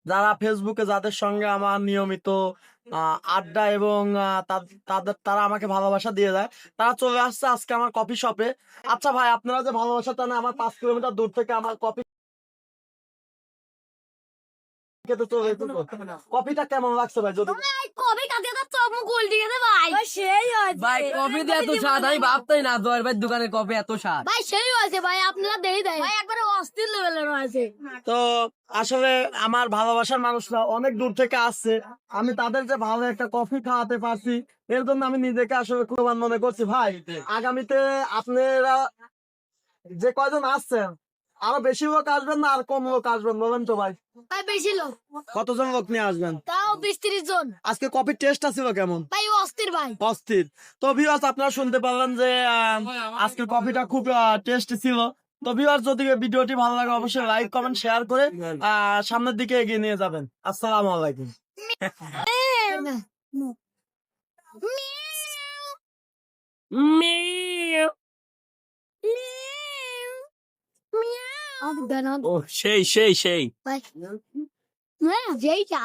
যারা ফেসবুকে যাদের সঙ্গে আমার নিয়মিত আড্ডা এবং তারা আমাকে ভালোবাসা দিয়ে যায়, তারা চলে আসছে আজকে আমার কফি শপে। আচ্ছা ভাই, আপনারা যে ভালোবাসাটা না আমার 5 কিলোমিটার দূর থেকে আমার কফি খেতে চলে এসেছো, কফিটা কেমন লাগছে ভাই? যদি কবে কাতে তো চপ গোল দিয়ে দে ভাই সেই হয়েছে ভাই কফি দিয়ে এত স্বাদ আমি ভাবতেই না জয়ের ভাই দোকানের কফি এত স্বাদ। ভাই সেই হয়েছে ভাই, আপনারা দেই দেয় ভাই একবারে অস্থির লেভেলের হয়েছে। তো আসলে আমার ভালোবাসার মানুষরা অনেক দূর থেকে আসছে, আমি তাদের যে ভালো একটা কফি খাওয়াতে পারছি এর জন্য আমি নিজেকে আসলে কুরবান মনে করছি। ভাই আগামীতে আপনারা যে কয়জন আসছেন আরো বেশি লোক আসবেন না আর কম লোক আসবেন বলেন তো ভাই? ভাই বেশি লোক, কতজন লোক নিয়ে আসবেন? তাও 20-30 জন। আজকে কফির টেস্টটা ছিল কেমন? ভাই অস্থির ভাই। অস্থির। তো ভিউয়ার্স, আপনারা শুনতে পারলেন যে আজকের কফিটা খুব টেস্টি ছিল। তো ভিউয়ার্স, যদি ভিডিওটি ভালো লাগে অবশ্যই লাইক কমেন্ট শেয়ার করে সামনের দিকে এগিয়ে নিয়ে যাবেন। আসসালামু আলাইকুম। ও সেই সেই সেই ভাই যেইটা